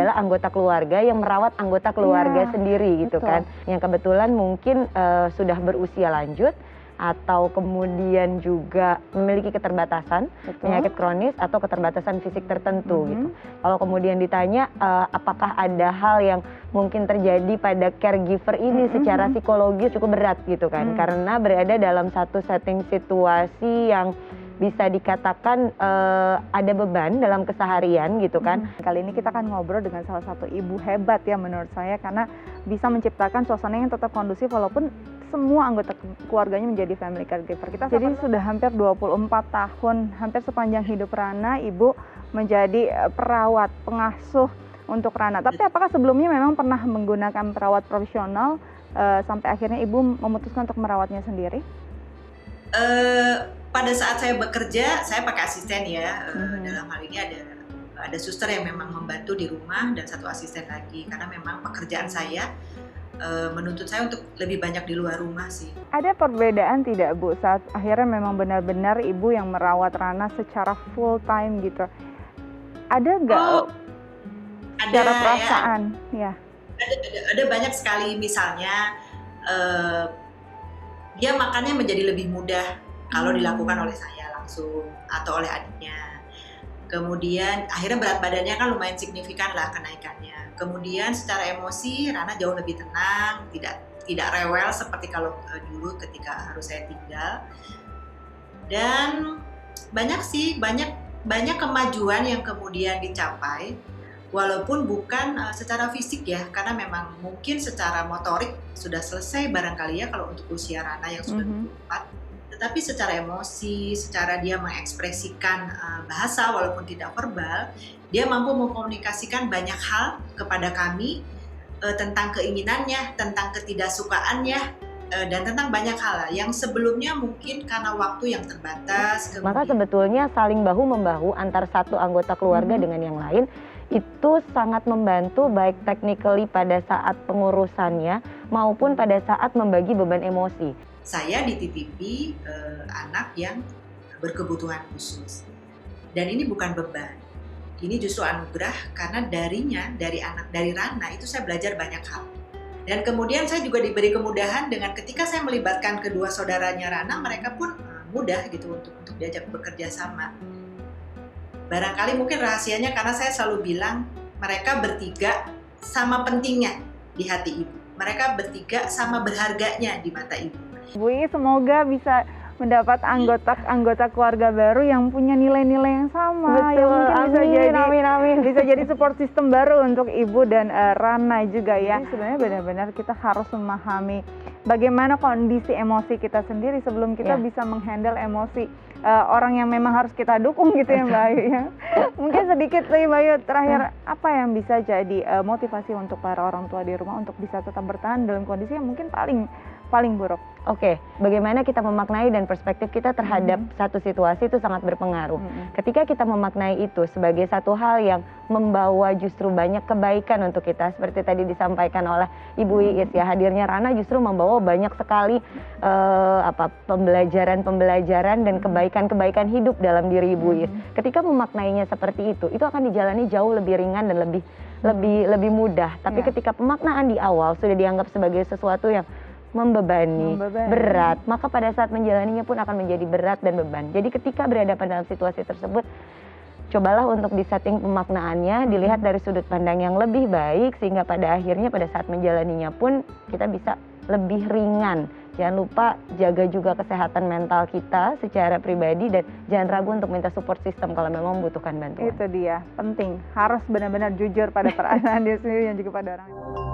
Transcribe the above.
adalah anggota keluarga yang merawat anggota keluarga sendiri gitu betul. kan. Yang kebetulan mungkin sudah berusia lanjut atau kemudian juga memiliki keterbatasan, Betul. penyakit kronis atau keterbatasan fisik tertentu gitu. Kalau kemudian ditanya apakah ada hal yang mungkin terjadi pada caregiver ini secara psikologis cukup berat gitu kan, karena berada dalam satu setting situasi yang bisa dikatakan ada beban dalam keseharian gitu kan. Kali ini kita akan ngobrol dengan salah satu ibu hebat ya menurut saya, karena bisa menciptakan suasana yang tetap kondusif walaupun semua anggota keluarganya menjadi family caregiver. Jadi sudah hampir 24 tahun, hampir sepanjang hidup Rana, Ibu menjadi perawat, pengasuh untuk Rana. Tapi apakah sebelumnya memang pernah menggunakan perawat profesional sampai akhirnya Ibu memutuskan untuk merawatnya sendiri? Pada saat saya bekerja, saya pakai asisten ya. Dalam hal ini ada suster yang memang membantu di rumah dan satu asisten lagi. Karena memang pekerjaan saya menuntut saya untuk lebih banyak di luar rumah sih. Ada perbedaan tidak Bu saat akhirnya memang benar-benar Ibu yang merawat Rana secara full time gitu? Ada nggak secara perasaan? Ya. Ada banyak sekali, misalnya dia makannya menjadi lebih mudah kalau dilakukan oleh saya langsung atau oleh adiknya. Kemudian akhirnya berat badannya kan lumayan signifikan lah kenaikannya. Kemudian secara emosi Rana jauh lebih tenang, tidak rewel seperti kalau dulu ketika harus saya tinggal. Dan banyak kemajuan yang kemudian dicapai, walaupun bukan secara fisik ya, karena memang mungkin secara motorik sudah selesai barangkali ya kalau untuk usia Rana yang sudah 24. Tetapi secara emosi, secara dia mengekspresikan bahasa walaupun tidak verbal, dia mampu mengkomunikasikan banyak hal kepada kami tentang keinginannya, tentang ketidaksukaannya, dan tentang banyak hal yang sebelumnya mungkin karena waktu yang terbatas. Maka sebetulnya saling bahu-membahu antar satu anggota keluarga dengan yang lain itu sangat membantu baik technically pada saat pengurusannya maupun pada saat membagi beban emosi. Saya dititipi anak yang berkebutuhan khusus, dan ini bukan beban, ini justru anugerah karena dari Rana itu saya belajar banyak hal. Dan kemudian saya juga diberi kemudahan dengan ketika saya melibatkan kedua saudaranya Rana, mereka pun mudah gitu untuk diajak bekerja sama. Barangkali mungkin rahasianya karena saya selalu bilang mereka bertiga sama pentingnya di hati ibu, mereka bertiga sama berharganya di mata ibu. Bu, semoga bisa mendapat anggota keluarga baru yang punya nilai-nilai yang sama. Betul, yang mungkin amin. Bisa jadi support system baru untuk Ibu dan Rana juga ya. Jadi sebenarnya benar-benar kita harus memahami bagaimana kondisi emosi kita sendiri sebelum kita bisa menghandle emosi orang yang memang harus kita dukung gitu ya Mbak Ayu ya. Mungkin sedikit nih Mbak Ayu, terakhir apa yang bisa jadi motivasi untuk para orang tua di rumah untuk bisa tetap bertahan dalam kondisi yang mungkin paling buruk? Oke, bagaimana kita memaknai dan perspektif kita terhadap satu situasi itu sangat berpengaruh. Ketika kita memaknai itu sebagai satu hal yang membawa justru banyak kebaikan untuk kita, seperti tadi disampaikan oleh Ibu Iis ya, hadirnya Rana justru membawa banyak sekali pembelajaran dan kebaikan hidup dalam diri Ibu Iis. Ketika memaknainya seperti itu akan dijalani jauh lebih ringan dan lebih mudah. Tapi ketika pemaknaan di awal sudah dianggap sebagai sesuatu yang membebani, berat, maka pada saat menjalaninya pun akan menjadi berat dan beban. Jadi ketika berhadapan dalam situasi tersebut, cobalah untuk disetting pemaknaannya, dilihat dari sudut pandang yang lebih baik, sehingga pada akhirnya pada saat menjalaninya pun kita bisa lebih ringan. Jangan lupa jaga juga kesehatan mental kita secara pribadi dan jangan ragu untuk minta support system kalau memang membutuhkan bantuan. Itu dia, penting. Harus benar-benar jujur pada perasaan diri sendiri dan juga pada orang lain.